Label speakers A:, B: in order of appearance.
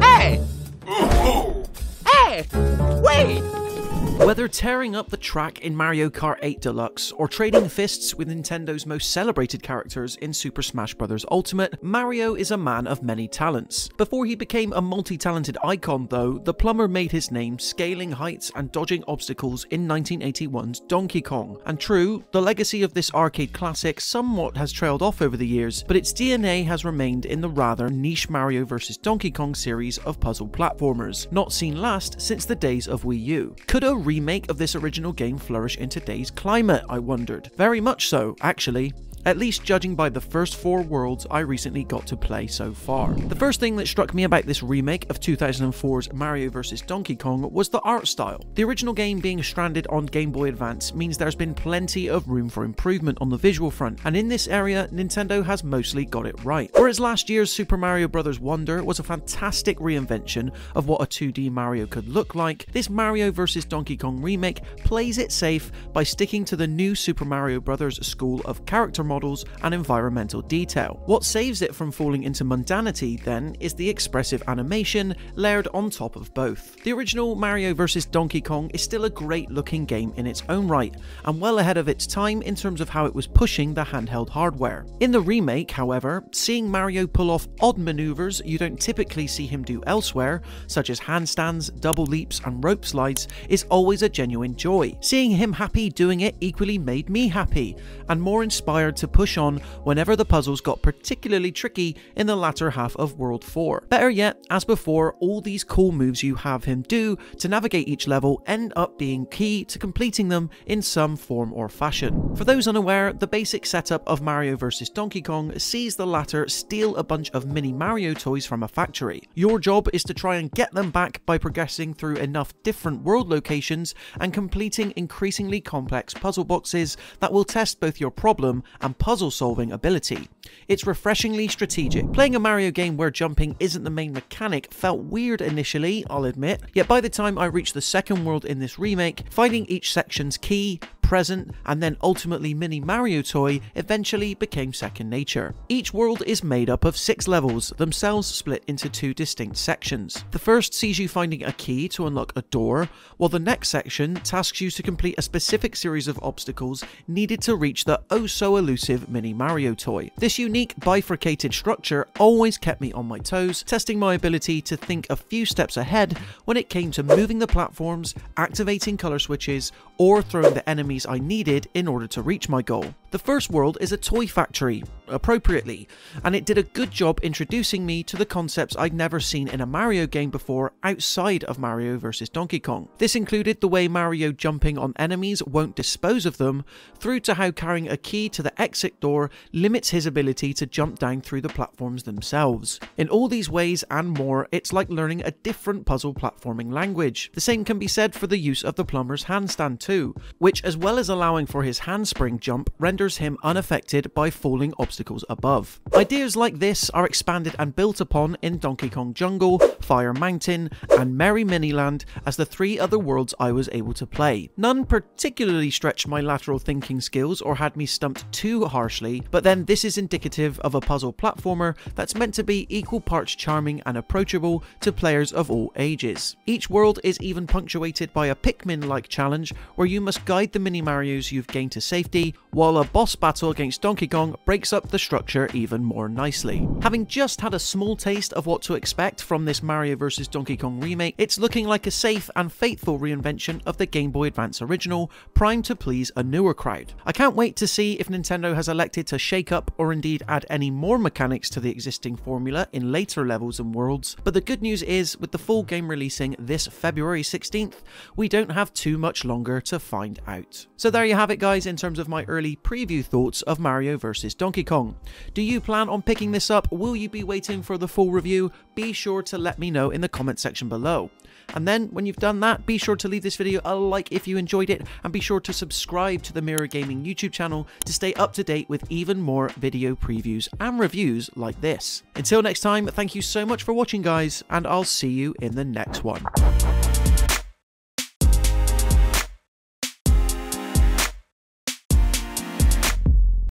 A: Hey! Hey! Wait!
B: Whether tearing up the track in Mario Kart 8 Deluxe or trading fists with Nintendo's most celebrated characters in Super Smash Bros. Ultimate, Mario is a man of many talents. Before he became a multi-talented icon though, the plumber made his name scaling heights and dodging obstacles in 1981's Donkey Kong. And true, the legacy of this arcade classic somewhat has trailed off over the years, but its DNA has remained in the rather niche Mario vs Donkey Kong series of puzzle platformers, not seen last since the days of Wii U. Could a remake of this original game flourish in today's climate, I wondered. Very much so, actually. At least judging by the first 4 worlds I recently got to play so far. The first thing that struck me about this remake of 2004's Mario vs Donkey Kong was the art style. The original game being stranded on Game Boy Advance means there's been plenty of room for improvement on the visual front, and in this area Nintendo has mostly got it right. Whereas last year's Super Mario Bros. Wonder was a fantastic reinvention of what a 2D Mario could look like, this Mario vs Donkey Kong remake plays it safe by sticking to the new Super Mario Bros. School of character models and environmental detail. What saves it from falling into mundanity then is the expressive animation layered on top of both. The original Mario vs Donkey Kong is still a great looking game in its own right and well ahead of its time in terms of how it was pushing the handheld hardware. In the remake, however, seeing Mario pull off odd maneuvers you don't typically see him do elsewhere, such as handstands, double leaps and rope slides, is always a genuine joy. Seeing him happy doing it equally made me happy and more inspired to push on whenever the puzzles got particularly tricky in the latter half of World 4. Better yet, as before, all these cool moves you have him do to navigate each level end up being key to completing them in some form or fashion. For those unaware, the basic setup of Mario vs Donkey Kong sees the latter steal a bunch of mini Mario toys from a factory. Your job is to try and get them back by progressing through enough different world locations and completing increasingly complex puzzle boxes that will test both your problem and puzzle solving ability. It's refreshingly strategic. Playing a Mario game where jumping isn't the main mechanic felt weird initially, I'll admit, yet by the time I reached the second world in this remake, finding each section's key, present, and then ultimately mini Mario toy eventually became second nature. Each world is made up of 6 levels, themselves split into 2 distinct sections. The first sees you finding a key to unlock a door, while the next section tasks you to complete a specific series of obstacles needed to reach the oh so elusive mini Mario toy. This unique bifurcated structure always kept me on my toes, testing my ability to think a few steps ahead when it came to moving the platforms, activating color switches, or throwing the enemies I needed in order to reach my goal. The first world is a toy factory, appropriately, and it did a good job introducing me to the concepts I'd never seen in a Mario game before outside of Mario vs Donkey Kong. This included the way Mario jumping on enemies won't dispose of them, through to how carrying a key to the exit door limits his ability to jump down through the platforms themselves. In all these ways and more, it's like learning a different puzzle platforming language. The same can be said for the use of the plumber's handstand too, which as well as allowing for his handspring jump renders him unaffected by falling obstacles above. Ideas like this are expanded and built upon in Donkey Kong Jungle, Fire Mountain, and Merry Miniland as the 3 other worlds I was able to play. None particularly stretched my lateral thinking skills or had me stumped too harshly, but then this is indicative of a puzzle platformer that's meant to be equal parts charming and approachable to players of all ages. Each world is even punctuated by a Pikmin-like challenge where you must guide the mini-Marios you've gained to safety, while a boss battle against Donkey Kong breaks up the structure even more nicely. Having just had a small taste of what to expect from this Mario vs Donkey Kong remake, it's looking like a safe and faithful reinvention of the Game Boy Advance original, primed to please a newer crowd. I can't wait to see if Nintendo has elected to shake up or indeed add any more mechanics to the existing formula in later levels and worlds, but the good news is, with the full game releasing this February 16th, we don't have too much longer to find out. So there you have it guys, in terms of my early preview thoughts of Mario vs Donkey Kong. Do you plan on picking this up? Will you be waiting for the full review? Be sure to let me know in the comment section below. And then when you've done that, be sure to leave this video a like if you enjoyed it, and be sure to subscribe to the Mirror Gaming YouTube channel to stay up to date with even more video previews and reviews like this. Until next time, thank you so much for watching guys, and I'll see you in the next one.